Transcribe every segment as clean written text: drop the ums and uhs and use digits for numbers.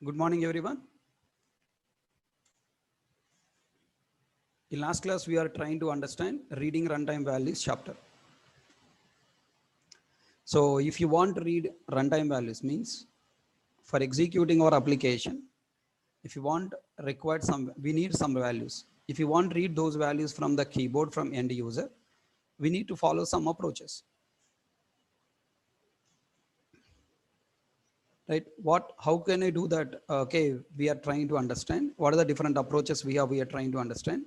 Good morning, everyone. In last class, we are trying to understand reading runtime values chapter. So if you want to read runtime values means for executing our application, if you want required some, we need some values. If you want to read those values from the keyboard from end user, we need to follow some approaches. Right? How can I do that? Okay, we are trying to understand what are the different approaches we are trying to understand.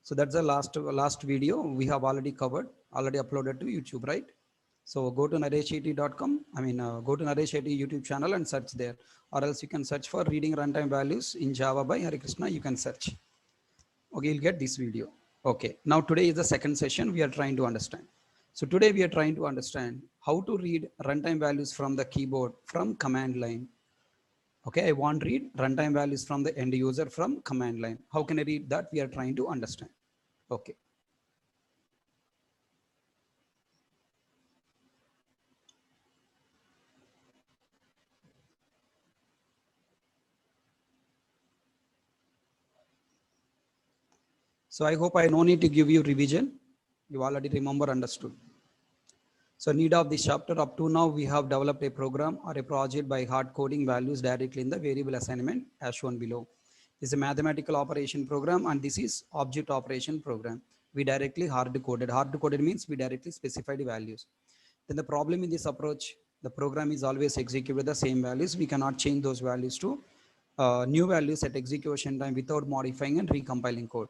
So that's the last video we have already covered, already uploaded to YouTube, right? So go to naresheti.com. Go to Naresheti YouTube channel and search there, or else you can search for reading runtime values in Java by Hari Krishna. You can search. Okay, you'll get this video. Okay, now today is the second session we are trying to understand. So today we are trying to understand how to read runtime values from the keyboard from command line. Okay, I want to read runtime values from the end user from command line. How can I read that? We are trying to understand. Okay. So I hope I no need to give you revision. You already remember, understood. So need of this chapter up to now, we have developed a program or a project by hard coding values directly in the variable assignment as shown below. This is a mathematical operation program and this is object operation program. We directly hard coded. Hard coded means we directly specified values. Then the problem in this approach, the program is always executed the same values. We cannot change those values to new values at execution time without modifying and recompiling code.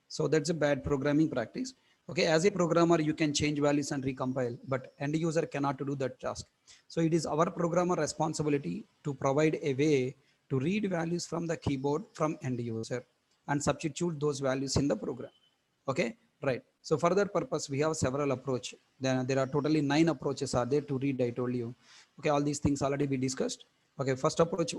So that's a bad programming practice. Okay, as a programmer, you can change values and recompile, but end user cannot do that task. So it is our programmer responsibility to provide a way to read values from the keyboard from end user and substitute those values in the program. Okay, right. So for that purpose, we have several approach. Then there are totally 9 approaches are there to read. I told you. Okay, all these things already we discussed. Okay, first approach.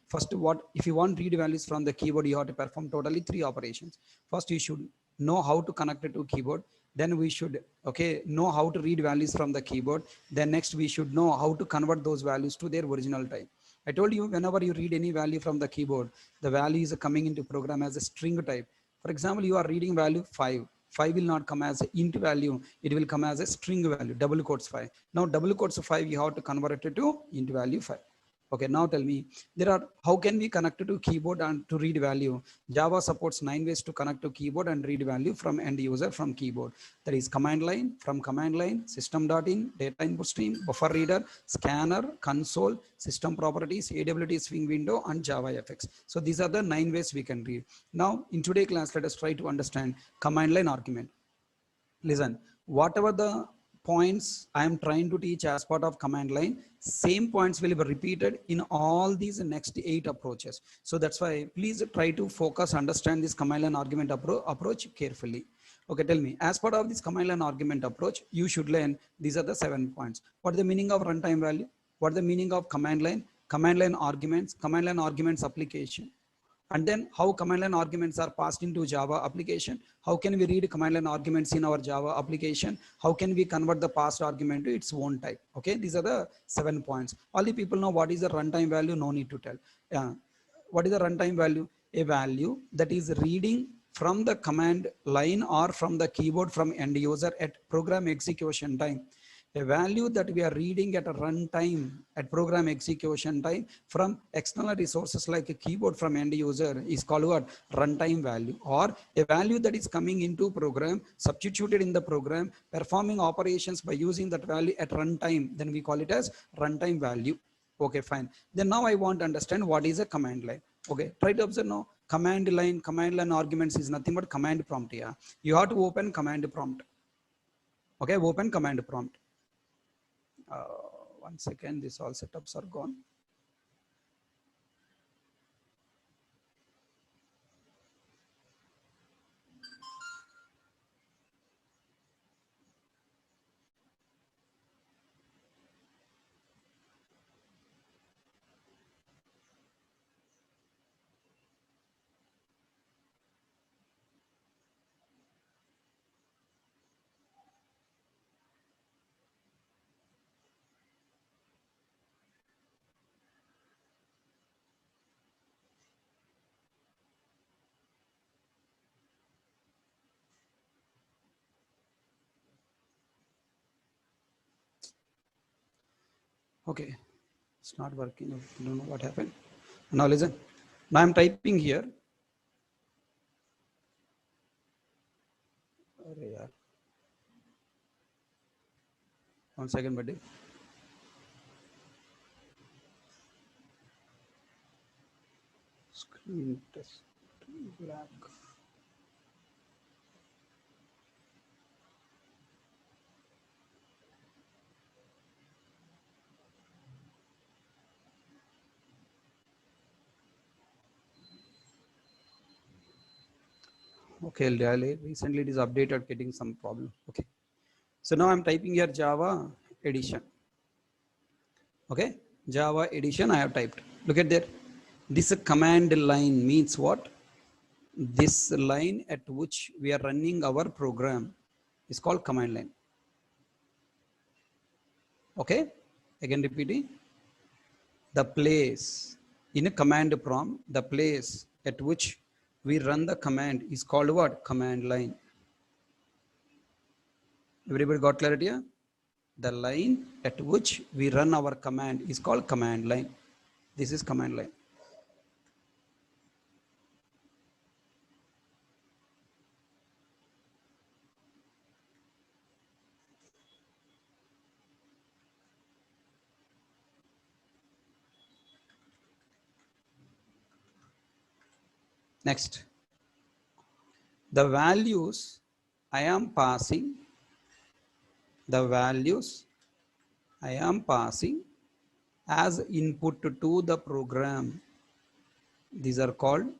First what if you want read values from the keyboard, you have to perform totally 3 operations. First, you should know how to connect it to keyboard. Then we should know how to read values from the keyboard. Then next we should know how to convert those values to their original type. I told you whenever you read any value from the keyboard, the value is coming into program as a string type. For example, you are reading value 5. 5 will not come as an int value. It will come as a string value, double quotes 5. Now double quotes 5, you have to convert it to int value 5. Okay, now tell me, how can we connect to keyboard and to read value? Java supports 9 ways to connect to keyboard and read value from end user from keyboard. That is command line, from command line, system.in, data input stream, buffer reader, scanner, console, system properties, AWT swing window, and Java FX. So these are the 9 ways we can read. Now in today's class, let us try to understand command line argument. Listen, whatever the points I am trying to teach as part of command line, same points will be repeated in all these next 8 approaches. So that's why please try to focus, understand this command line argument approach carefully. Okay, tell me, as part of this command line argument approach, you should learn these are the 7 points. What is the meaning of runtime value? What is the meaning of command line arguments, command line arguments application? And then how command line arguments are passed into Java application. How can we read command line arguments in our Java application? How can we convert the passed argument to its own type? Okay, these are the 7 points. All the people know what is the runtime value, no need to tell. Yeah. What is the runtime value? A value that is reading from the command line or from the keyboard from end user at program execution time. A value that we are reading at a runtime at program execution time from external resources like a keyboard from end user is called what? Runtime value. Or a value that is coming into program, substituted in the program, performing operations by using that value at runtime, then we call it as runtime value. Okay, fine. Then now I want to understand what is a command line. Okay, try to observe now. Command line arguments is nothing but command prompt here. You have to open command prompt. Okay, open command prompt. uh, 1 second, this all setups are gone. Okay, it's not working. I don't know what happened. Now listen. Now I'm typing here. Arey yaar. 1 second, buddy. Screen test black. Okay, recently it is updated, getting some problem. Okay, so now I'm typing here Java edition. Okay, Java edition I have typed. Look at there. This command line means what? This line at which we are running our program is called command line. Okay, again repeating. The place in a command prompt, the place at which we run the command is called what? Command line. Everybody got clarity here? The line at which we run our command is called command line. This is command line. Next, the values I am passing, the values I am passing as input to the program, these are called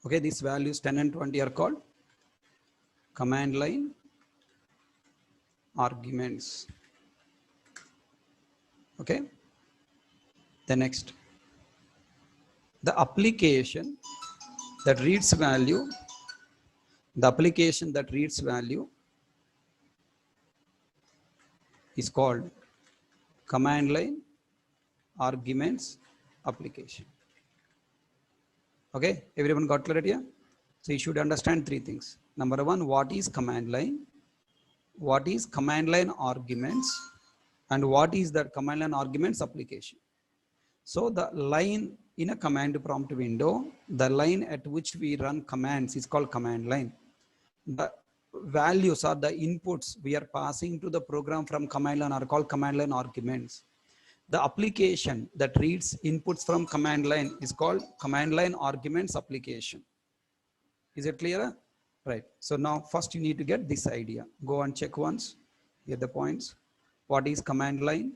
okay, these values 10 and 20 are called command line arguments. Okay, the next, the application that reads value, the application that reads value is called command line arguments application. Okay, everyone got clarity here? So you should understand three things. Number one, what is command line? What is command line arguments? And what is that command line arguments application? So the line in a command prompt window, the line at which we run commands is called command line. The values or the inputs we are passing to the program from command line are called command line arguments. The application that reads inputs from command line is called command line arguments application. Is it clear? Right. So now first you need to get this idea. Go and check once. Here the points. What is command line?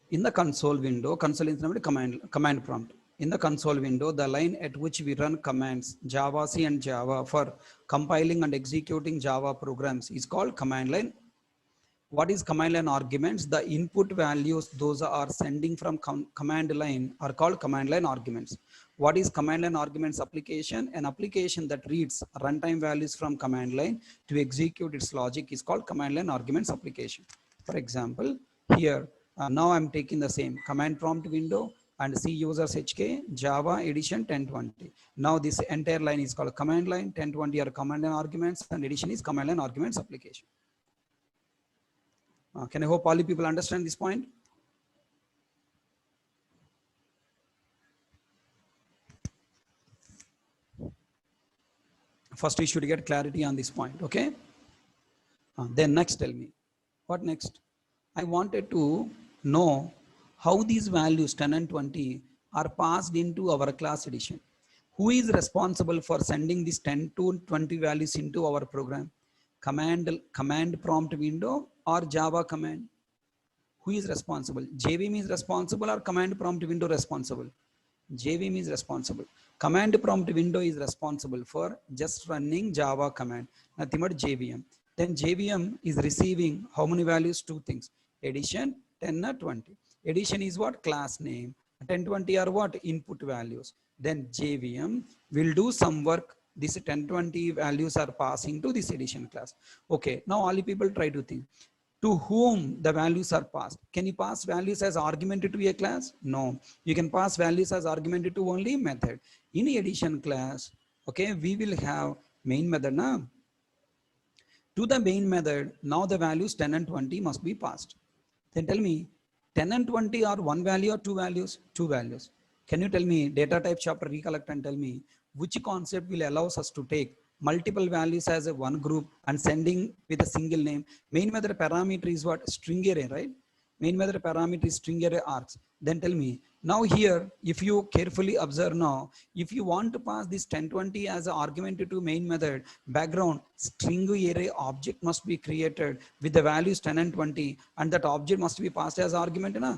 In the console window, console is command prompt. In the console window, the line at which we run commands, Java C and Java for compiling and executing Java programs is called command line. What is command line arguments? The input values those are sending from command line are called command line arguments. What is command line arguments application? An application that reads runtime values from command line to execute its logic is called command line arguments application. For example, here now I'm taking the same command prompt window and C users HK Java edition 1020. Now this entire line is called command line, 1020 are command line arguments, and edition is command line arguments application. Can I hope all you people understand this point? First, we should get clarity on this point, okay? Then next, tell me, what next? I wanted to know how these values 10 and 20 are passed into our class edition. Who is responsible for sending these 10 to 20 values into our program? Command prompt window or Java command? Who is responsible? JVM is responsible or command prompt window responsible? JVM is responsible. Command prompt window is responsible for just running Java command, nothing but JVM. Then JVM is receiving how many values? Two things. Addition, 10 or 20. Addition is what? Class name. 10, 20 are what? Input values. then JVM will do some work. This 1020 values are passing to this addition class. Okay, now all the people try to think to whom the values are passed. Can you pass values as argument to a class? No, you can pass values as argument to only method. In addition class, okay, we will have main method now. To the main method, now the values 10 and 20 must be passed. Then tell me, 10 and 20 are one value or two values? Two values. Can you tell me, data type chapter recollect and tell me, which concept will allow us to take multiple values as a one group and sending with a single name? Main method parameter is what? String array, right? Main method parameter is string array args. Then tell me, now here, if you carefully observe now, if you want to pass this 1020 as an argument to main method, background string array object must be created with the values 10 and 20, and that object must be passed as argument. Na?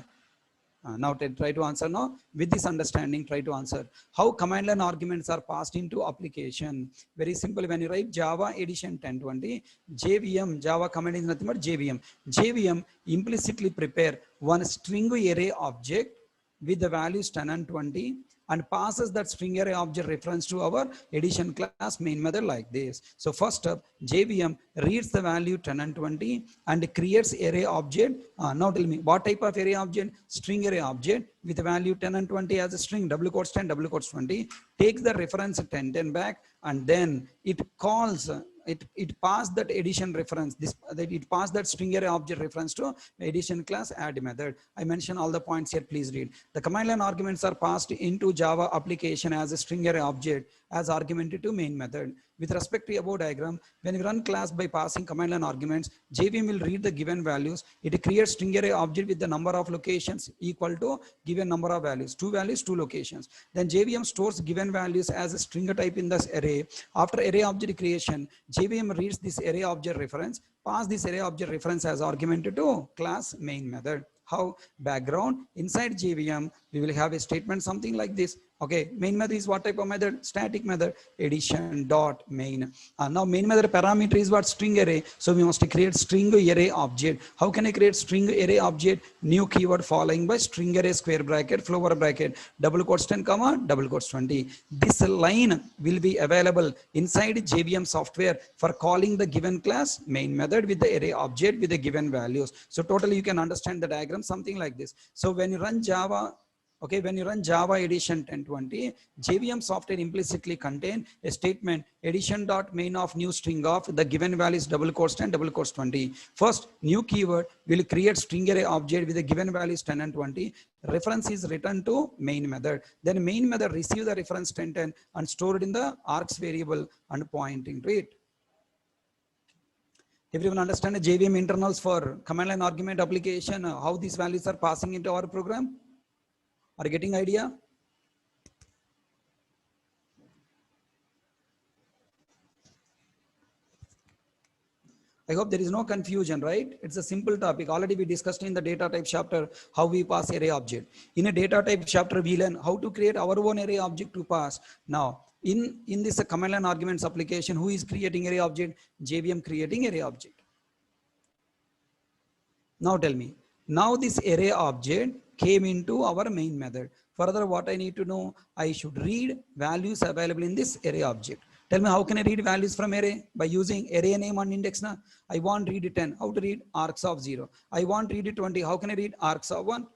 Now try to answer now. With this understanding, try to answer. How command line arguments are passed into application? Very simple. When you write Java edition 1020, JVM, Java command is nothing but JVM. JVM implicitly prepare one string array object with the values 10 and 20 and passes that string array object reference to our addition class main method like this. So first up, JVM reads the value 10 and 20 and creates array object. Now tell me, what type of array object? String array object with the value 10 and 20 as a string, double quotes 10, double quotes 20, takes the reference 10, 10 back, and then it calls it passed that addition reference, it passed that string array object reference to addition class add method. I mentioned all the points here, please read. The command line arguments are passed into Java application as a string array object as argument to main method. With respect to above diagram, when we run class by passing command line arguments, JVM will read the given values. It creates string array object with the number of locations equal to given number of values, two values, two locations. Then JVM stores given values as a string type in this array. After array object creation, JVM reads this array object reference, pass this array object reference as argument to class main method. How? Background inside JVM, we will have a statement something like this. Okay, main method is what type of method? Static method, addition dot main. Now main method parameter is what? String array. So we must create string array object. How can I create string array object? New keyword following by string array square bracket, flower bracket, double quotes 10 comma, double quotes 20. This line will be available inside JVM software for calling the given class main method with the array object with the given values. So totally you can understand the diagram something like this. So when you run Java, okay, when you run Java edition 1020, JVM software implicitly contain a statement addition.main of new string of the given values double quotes 10, double quotes 20. First, new keyword will create string array object with the given values 10 and 20. Reference is returned to main method. Then main method receive the reference 10, 10 and store it in the args variable and pointing to it. Everyone understand the JVM internals for command line argument application, how these values are passing into our program? Are you getting idea? I hope there is no confusion, right? It's a simple topic. Already we discussed in the data type chapter how we pass array object. In a data type chapter, we learn how to create our own array object to pass. Now, in this command line arguments application, who is creating array object? JVM creating array object. Now tell me, now this array object came into our main method. Further, what I need to know, I should read values available in this array object. Tell me, how can I read values from array? By using array name and index. Na? I want read 10. How to read? Args of 0. I want read 20. How can I read? Args of 1.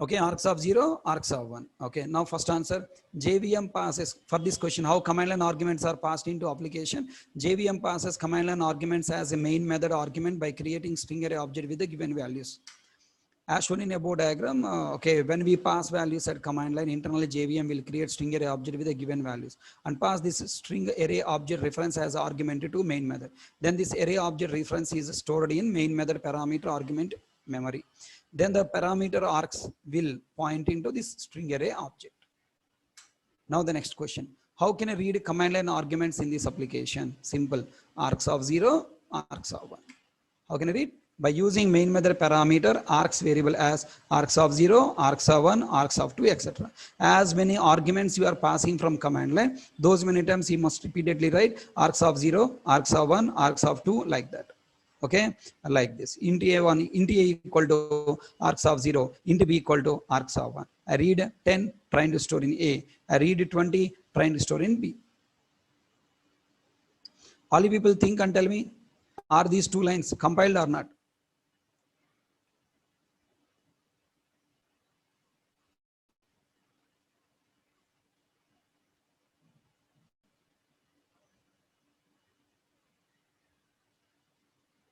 Okay, args of 0, args of 1. Okay, now first answer, JVM passes, for this question, how command line arguments are passed into application. JVM passes command line arguments as a main method argument by creating string array object with the given values. As shown in above diagram, okay, when we pass values at command line, internally JVM will create string array object with the given values and pass this string array object reference as argument to main method. Then this array object reference is stored in main method parameter argument memory. Then the parameter args will point into this string array object. Now the next question, how can I read command line arguments in this application? Simple, args of 0, args of 1. How can I read? By using main method parameter args variable as args of 0, args of 1, args of 2, etc. As many arguments you are passing from command line, those many times you must repeatedly write args of 0, args of 1, args of 2, like that. Okay, like this, int a1, int a equal to args of 0, int b equal to args of 1. I read 10, trying to store in A. I read 20, trying to store in B. All you people think and tell me, are these two lines compiled or not?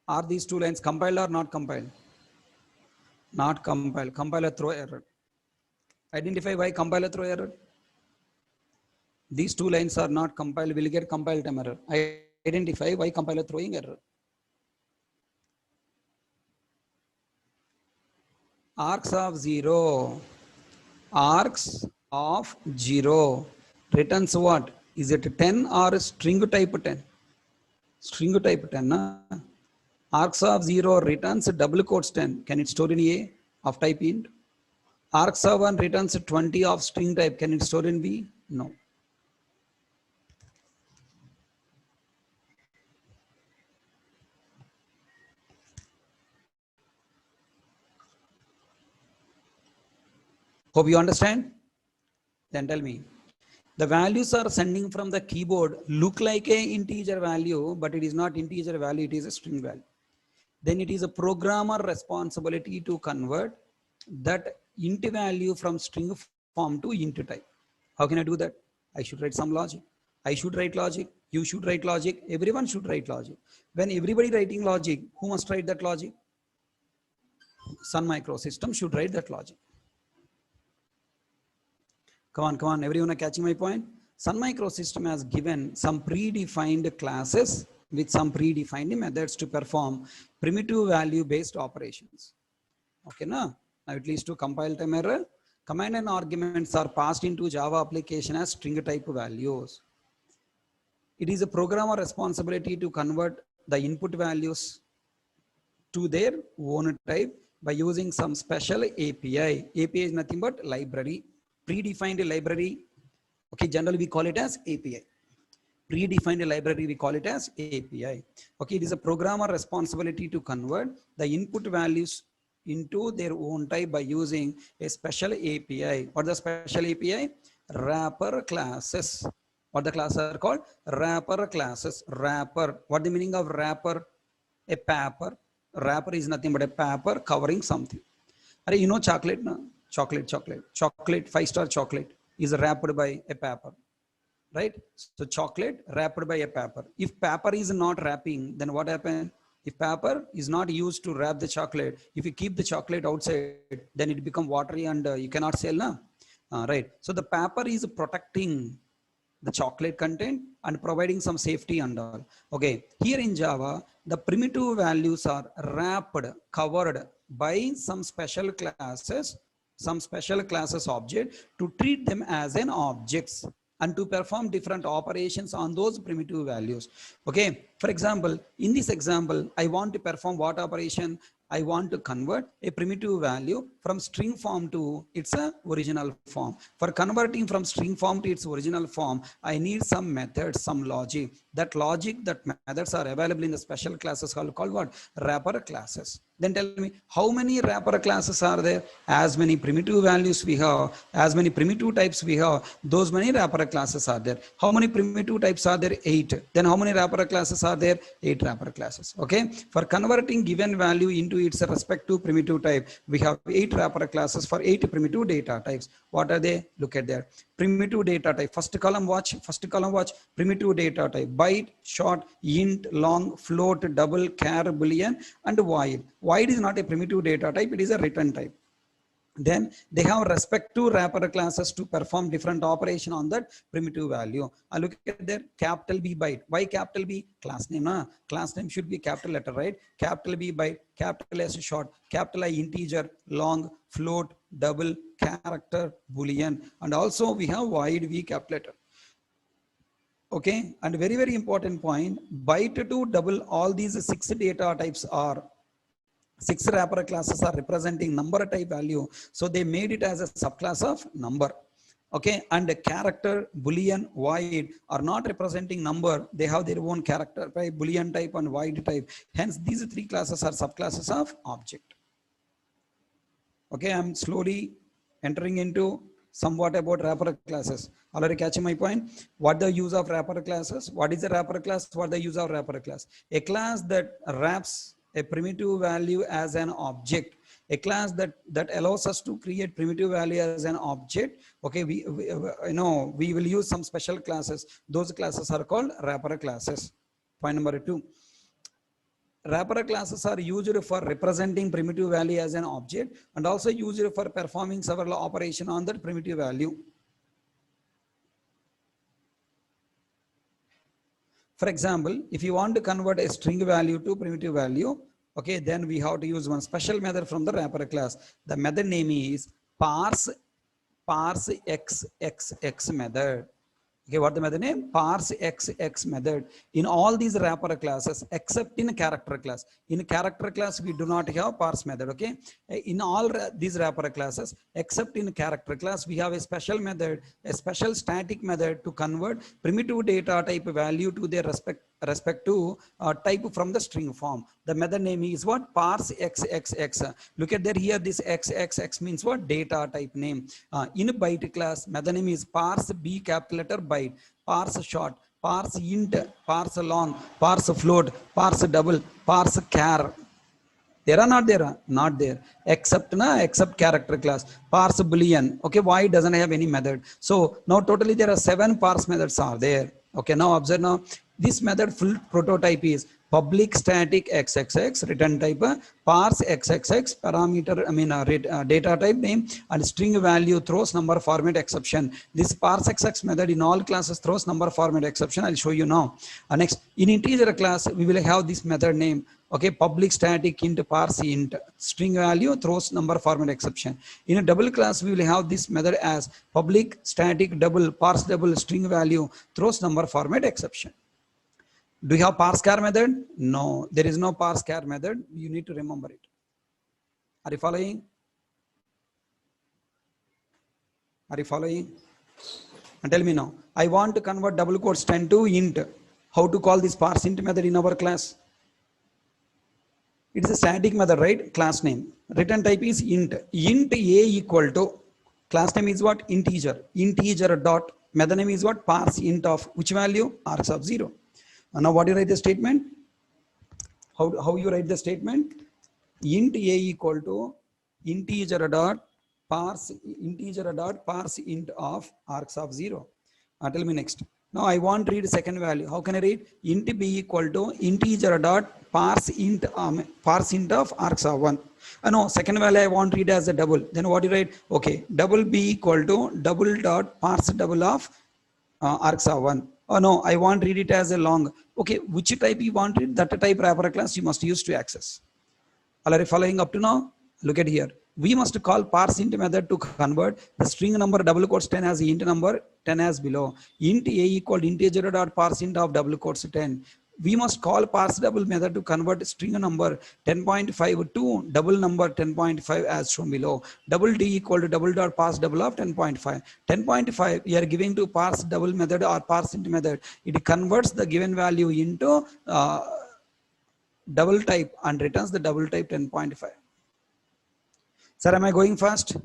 Are these two lines compiled or not compiled? Not compiled. Compiler throw error. Identify why compiler throw error. These two lines are not compiled, will get compile time error. Identify why compiler throwing error. Arcs of 0. Arcs of 0 returns what? Is it 10 or string type 10? String type 10. Na? Arcs of 0 returns double quotes 10. Can it store in A of type int? Arcs of 1 returns 20 of string type. Can it store in B? No. Hope you understand? Then tell me. The values are sending from the keyboard look like a integer value, but it is not integer value, it is a string value. Then it is a programmer responsibility to convert that int value from string form to int type. How can I do that? I should write some logic. I should write logic. You should write logic. Everyone should write logic. When everybody writing logic, who must write that logic? Sun Microsystem should write that logic. Come on, everyone are catching my point? Sun Microsystem has given some predefined classes with some predefined methods to perform primitive value based operations. Okay, now at least to compile time error, command and arguments are passed into Java application as string type values. It is a programmer responsibility to convert the input values to their own type by using some special API. API is nothing but library. Predefined library, okay, generally we call it as API. Predefined library, we call it as API. Okay, it is a programmer responsibility to convert the input values into their own type by using a special API. What is the special API? Wrapper classes. What the classes are called? Wrapper classes. Wrapper. What the meaning of wrapper? A paper. Wrapper is nothing but a paper covering something. You know chocolate, no? Chocolate, 5-star chocolate is wrapped by a paper, right? So chocolate wrapped by a paper. If paper is not wrapping, then what happens? If paper is not used to wrap the chocolate, if you keep the chocolate outside, then it become watery and you cannot sell, na? Right? So the paper is protecting the chocolate content and providing some safety and all. Okay, here in Java, the primitive values are wrapped, covered by some special classes object to treat them as an objects and to perform different operations on those primitive values. Okay, for example, in this example, I want to perform what operation? I want to convert a primitive value from string form to its original form. For converting from string form to its original form, I need some methods, some logic. That methods are available in the special classes called what? Wrapper classes. Then tell me, how many wrapper classes are there? As many primitive values we have, as many primitive types we have, those many wrapper classes are there. How many primitive types are there? 8. Then how many wrapper classes are there? 8 wrapper classes. Okay. For converting given value into its respective primitive type, we have 8 wrapper classes for 8 primitive data types. What are they? Look at there. Primitive data type. First column watch. Primitive data type. Byte, short, int, long, float, double, char, boolean, and void. Void is not a primitive data type. It is a return type. Then they have respective wrapper classes to perform different operation on that primitive value. I look at their capital B byte. Why capital B? Class name. Na? Class name should be capital letter, right? Capital B byte, capital S short, capital I integer, long, float, double, character, boolean. And also we have void V capital letter. Okay, and very, very important point, byte to double, all these 6 data types are 6 wrapper classes are representing number type value. So they made it as a subclass of number. Okay, and the character, boolean, void are not representing number. They have their own character type, boolean type and void type. Hence, these 3 classes are subclasses of object. Okay, I'm slowly entering into somewhat about wrapper classes. Already catching my point? What the use of wrapper classes? What is a wrapper class? What the use of wrapper class? A class that wraps a primitive value as an object. A class that allows us to create primitive value as an object. Okay, we will use some special classes. Those classes are called wrapper classes. Point number 2. Wrapper classes are used for representing primitive value as an object and also used for performing several operations on that primitive value. For example, if you want to convert a string value to primitive value, okay, then we have to use one special method from the wrapper class. The method name is parse xxx method. Okay, what the method name? Parse xx method. In all these wrapper classes, except in character class. In character class, we do not have parse method. Okay, in all these wrapper classes, except in character class, we have a special method, a special static method to convert primitive data type value to their respect to type from the string form. The method name is what? Parse xxx. Look at there here, this xxx means what? Data type name. In byte class, method name is parse b capital letter byte, parse short, parse int, parse long, parse float, parse double, parse char. There are not there? Not there. Except character class. Parse boolean. Okay, why it doesn't have any method? So now totally there are 7 parse methods are there. Okay, now observe now. This method full prototype is public static xxx, return type, parse xxx, parameter, data type name, and string value throws number format exception. This parse xx method in all classes throws number format exception. I'll show you now. Next, in integer class, we will have this method name. Okay, public static int parse int, string value throws number format exception. In a double class, we will have this method as public static double parse double string value throws number format exception. Do you have parse char method? No, there is no parse char method. You need to remember it. Are you following? Are you following? And tell me now. I want to convert double quotes 10 to int. How to call this parse int method in our class? It is a static method, right? Class name. Return type is int. Int a equal to, class name is what? Integer. Integer dot, method name is what? Parse int of which value? Args of 0. And now what do you write the statement? How you write the statement? Int a equal to integer dot parse int of args of 0. Tell me next. Now I want to read second value. How can I read? Int b equal to integer dot parse int of args of 1. No, second value I want to read as a double. Then what do you write? Okay, double b equal to double dot parse double of args of 1. Oh no, I want to read it as a long. Okay, which type you want to read? That type wrapper class you must use to access. Are you following up to now? Look at here. We must call parse int method to convert the string number double quotes 10 as int number 10 as below. Int a equal integer dot parse int of double quotes 10. We must call parse double method to convert string number 10.5 to double number 10.5 as shown below. Double d equal to double dot parse double of 10.5. 10.5 we are giving to parse double method or parse int method. It converts the given value into double type and returns the double type 10.5. Sir, am I going fast?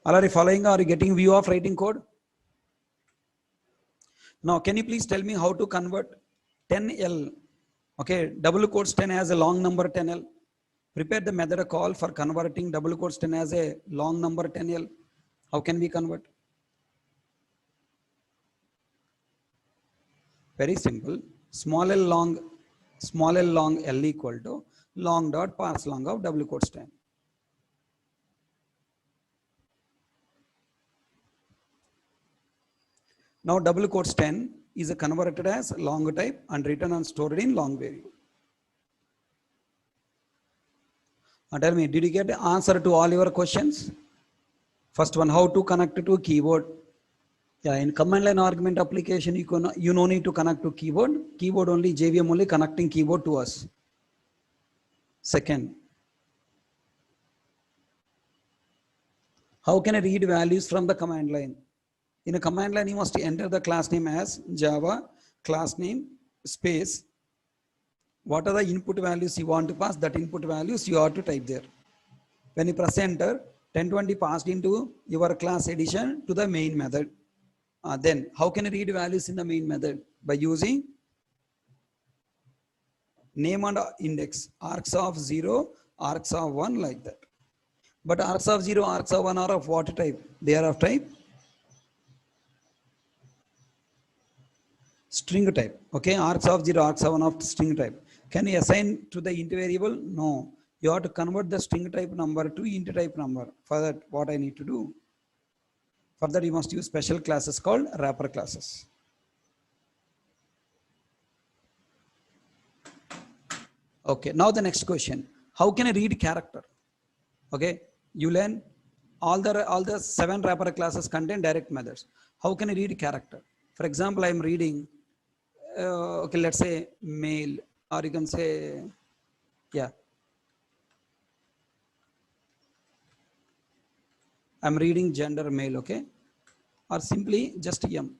All are you following? Are you getting view of writing code? Now, can you please tell me how to convert 10L? Okay, double quotes 10 as a long number 10L. Prepare the method call for converting double quotes 10 as a long number 10L. How can we convert? Very simple. Small l long L equal to long dot parse long of double quotes 10. Now double quotes 10 is converted as long type and written and stored in long variable. Now tell me, did you get the answer to all your questions? First one, how to connect to keyboard. Yeah, in command line argument application, you no need to connect to keyboard. Keyboard only, JVM only connecting keyboard to us. Second, How can I read values from the command line? In a command line, you must enter the class name as Java class name space. What are the input values you want to pass? That input values you have to type there. When you press enter, 1020 passed into your class addition to the main method. Then how can I read values in the main method? By using name and index, args of 0, args of 1, like that. But args of 0, args of 1 are of what type? They are of type string type. Okay, args of 0, args of 1 of string type. Can you assign to the int variable? No. You have to convert the string type number to int type number. For that, what I need to do? For that, you must use special classes called wrapper classes. Okay, now the next question. How can I read character? Okay, you learn all the 7 wrapper classes contain direct methods. How can I read character? For example, I am reading, okay, let's say male, or you can say, yeah, I'm reading gender male, okay, or simply just M.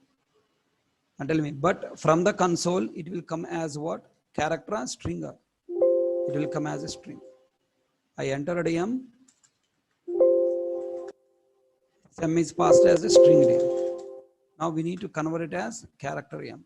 And tell me, but from the console, it will come as what? Character or string? It will come as a string. I entered M. M is passed as a string name. Now we need to convert it as character M.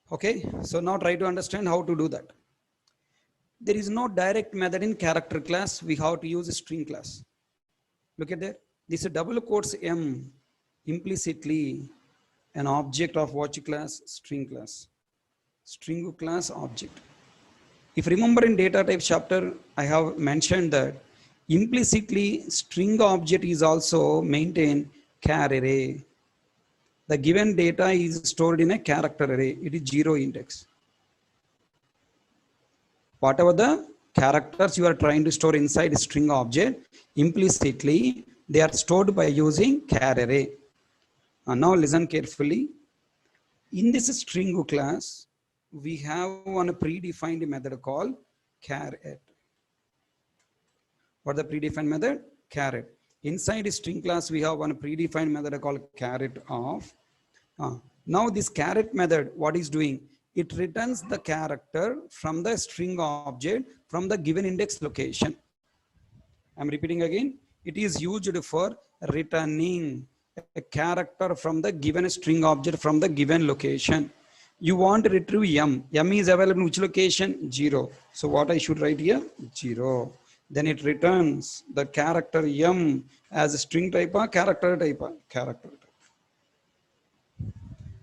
Okay, so now try to understand how to do that. There is no direct method in character class. We have to use a string class. Look at that. This is double quotes M, implicitly an object of what class? String class. String class object. If remember in data type chapter, I have mentioned that implicitly string object is also maintain char array. The given data is stored in a character array. It is 0 index. Whatever the characters you are trying to store inside a string object, implicitly they are stored by using char array. Now listen carefully. In this string class, we have one predefined method called caret. What is the predefined method? Caret. Inside string class, we have one predefined method called caret of. Now this caret method, what is doing? It returns the character from the string object from the given index location. I'm repeating again. It is used for returning a character from the given string object from the given location. You want to retrieve M. M is available in which location? 0. So what I should write here? 0. Then it returns the character M as a string type or character type? Character type.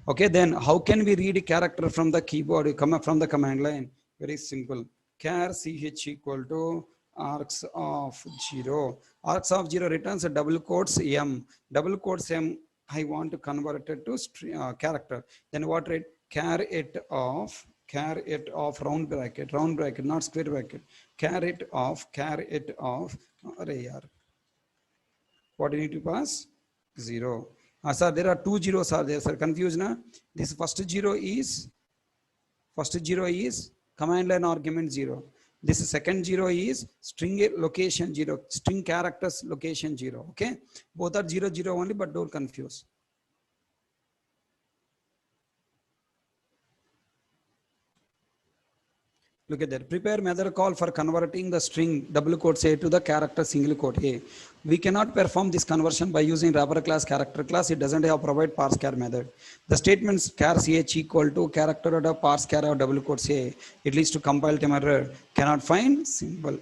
Okay, then how can we read character from the keyboard, from the command line? Very simple. Char ch equal to args of 0. Args of 0 returns a double quotes M. Double quotes M, I want to convert it to character. Then what read? Caret of round bracket, not square bracket. Caret of array. What do you need to pass? 0. Sir, there are 2 zeros are there, sir. Confused, na? This first zero is command line argument 0. This second 0 is string location 0, string characters location 0. Okay, both are 0, 0 only, but don't confuse. Look at that. Prepare method call for converting the string double quotes A to the character single quote A. We cannot perform this conversion by using wrapper class, character class. It doesn't have provide parse char method. The statements char ch equal to character dot parse char of double quotes A. It leads to compile time error. Cannot find symbol.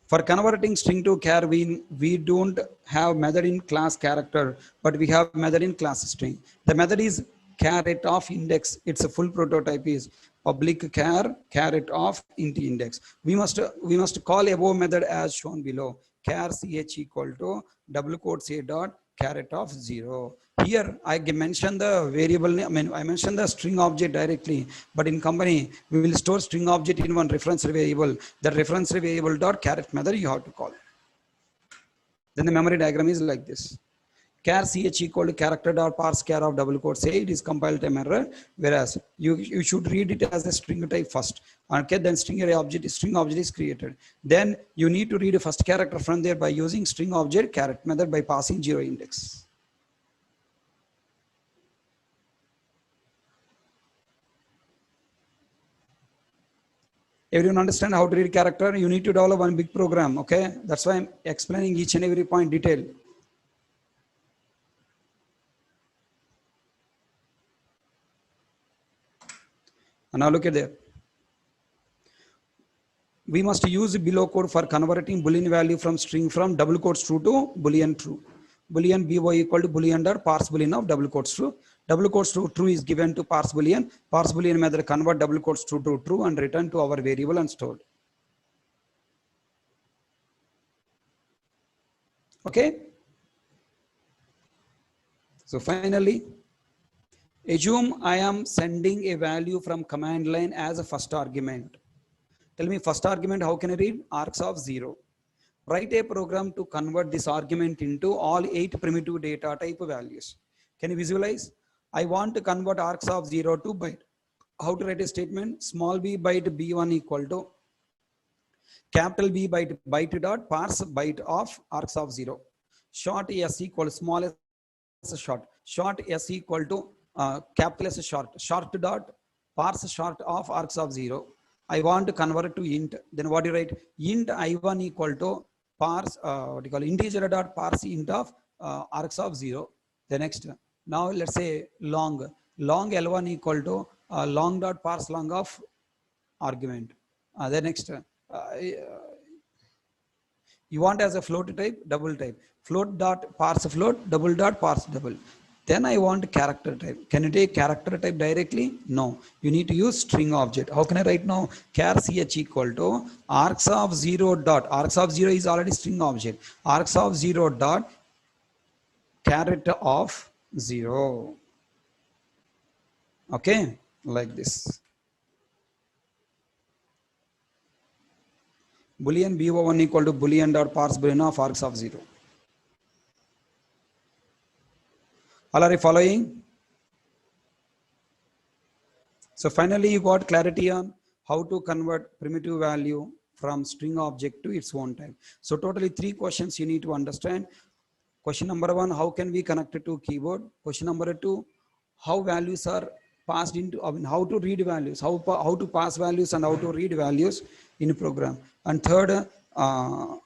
For converting string to char, we don't have method in class character, but we have method in class string. The method is caret of index. It's a full prototype is public char caret of int index. We must call above method as shown below. Char ch equal to double quotes A dot caret of 0. Here I mentioned the variable name, I mentioned the string object directly, but in company we will store string object in one reference variable. The reference variable dot caret method you have to call. Then the memory diagram is like this. Char ch equal to character dot parse char of double quote. Say it is compiled time error, whereas you should read it as a string type first. Okay, then string object is created. Then you need to read a first character from there by using string object caret method by passing 0 index. Everyone understand how to read character? You need to develop one big program. Okay, that's why I'm explaining each and every point detail. And now look at there. We must use below code for converting boolean value from string from double quotes true to boolean true. Boolean by equal to boolean dot parse boolean of double quotes true. Double quotes true is given to parse boolean. Parse boolean method convert double quotes true to true and return to our variable and stored. Okay. So finally, assume I am sending a value from command line as a first argument. Tell me first argument, how can I read? Args of 0. Write a program to convert this argument into all 8 primitive data type values. Can you visualize? I want to convert args of 0 to byte. How to write a statement? Small b byte b1 equal to capital B byte dot parse byte of args of 0. Short s equal small s short. Short s equal to capital S short dot parse short of args of 0. I want to convert it to int. Then what do you write? Int I1 equal to parse what you call integer dot parse int of args of 0. The next, now let's say long L1 equal to long dot parse long of argument. The next, you want as a float type, double type, float dot parse float, double dot parse double. Then I want character type. Can you take character type directly? No. You need to use string object. How can I write now? Char ch equal to args of 0 dot. Args of 0 is already string object. Args of 0 dot caret of 0. Okay, like this. Boolean bo1 equal to boolean dot parse boolean of args of 0. All are you following? So finally you got clarity on how to convert primitive value from string object to its own type. So totally 3 questions you need to understand. Question number 1, how can we connect it to keyboard? Question number 2, how values are passed into, how to read values, how to pass values and how to read values in a program. And third, how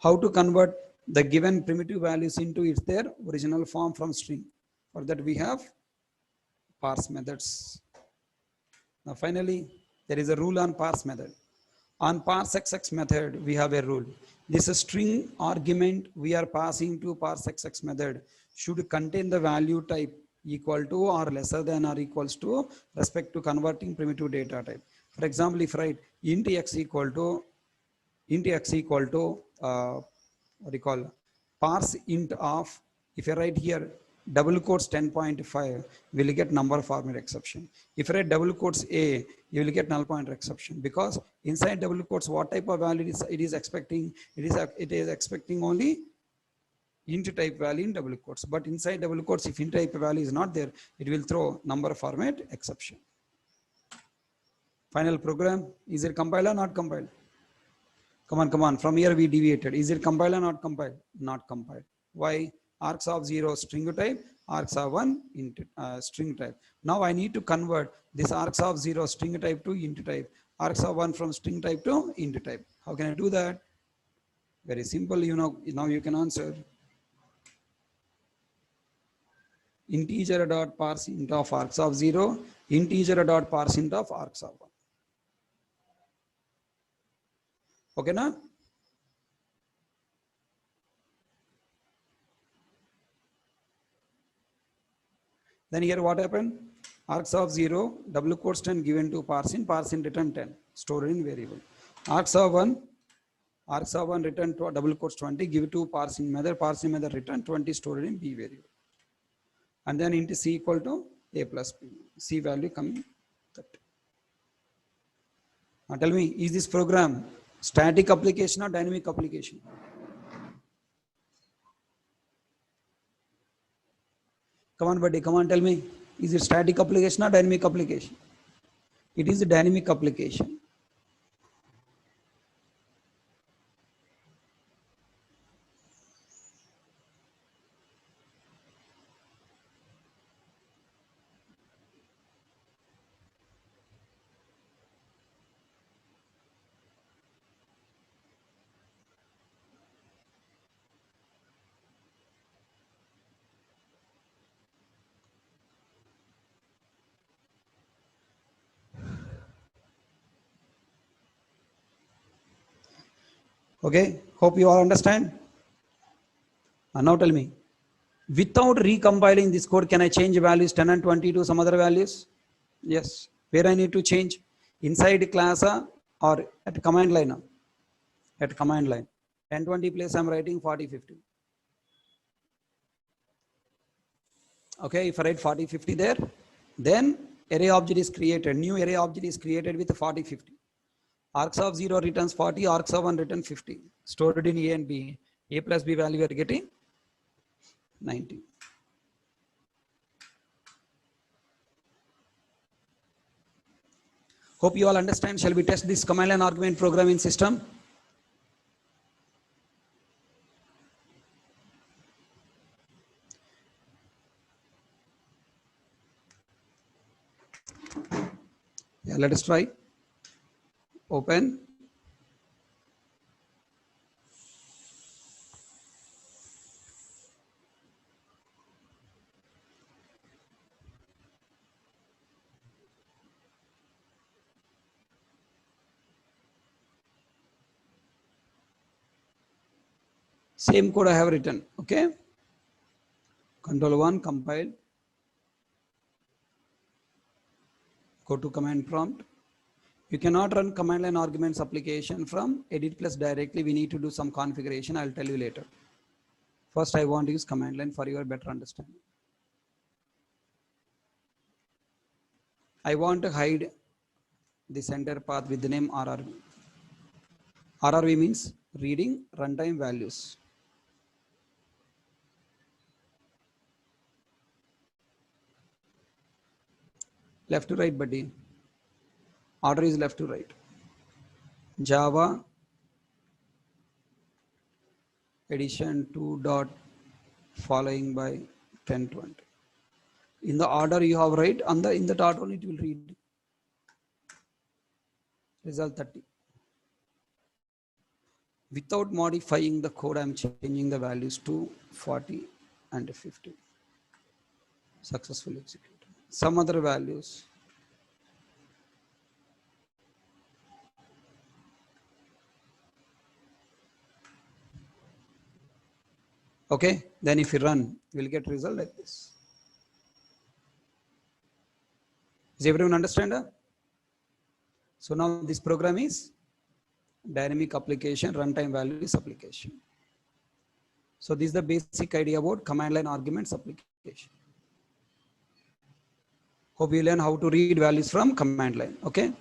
to convert the given primitive values into their original form from string. For that we have parse methods. Now finally, there is a rule on parse method. On parse xx method, we have a rule. This string argument we are passing to parse xx method should contain the value type equal to or lesser than or equals to respect to converting primitive data type. For example, if I write int x equal to what do you call parse int of, if I write here double quotes 10.5, will get number format exception. If I write double quotes a, you will get null pointer exception, because inside double quotes what type of value it is expecting? It is expecting only int type value in double quotes, but inside double quotes if int type value is not there, it will throw number format exception. Final program, is it compiled or not compiled? Come on, from here we deviated. Is it compiled or not compiled? Not compiled. Why? Args of 0 string type, args of 1 int string type. Now I need to convert this args of 0 string type to int type, args of 1 from string type to int type. How can I do that? Very simple, you know, now you can answer. Integer dot parse int of args of 0, integer dot parse int of args of 1. Okay, na? Then here what happened? Args of 0, double quotes 10 given to parse in return 10, stored in variable. Args of 1, argc1 return to double quotes 20, give to parsing method return 20 stored in b variable, and then into c equal to a plus b, c value coming 30. Now tell me, is this program static application or dynamic application? Come on buddy, come on, tell me, is it static application or dynamic application? It is a dynamic application. Okay, hope you all understand. And now tell me, without recompiling this code, can I change values 10 and 20 to some other values? Yes. Where I need to change? Inside class or at command line? At command line. 10, 20 place I'm writing 40, 50. Okay, if I write 40, 50 there, then array object is created. New array object is created with 40, 50. argc0 returns 40, argc1 returns 50. Stored in A and B. A plus B value we are getting 90. Hope you all understand. Shall we test this command line argument programming system? Yeah, let us try. Open. Same code I have written. Okay. Control 1, compile. Go to command prompt. You cannot run command line arguments application from edit plus directly. We need to do some configuration. I'll tell you later. First, I want to use command line for your better understanding. I want to hide the center path with the name RRV. RRV means reading runtime values. Left to right, buddy. Order is left to right. Java addition 2 dot following by 1020. In the order you have right, in that order it will read. Result 30. Without modifying the code, I am changing the values to 40 and 50. Successfully executed. Some other values. Okay, then if you run, you will get result like this. Does everyone understand? So now this program is dynamic application, runtime values application. So this is the basic idea about command line arguments application. Hope you learn how to read values from command line. Okay.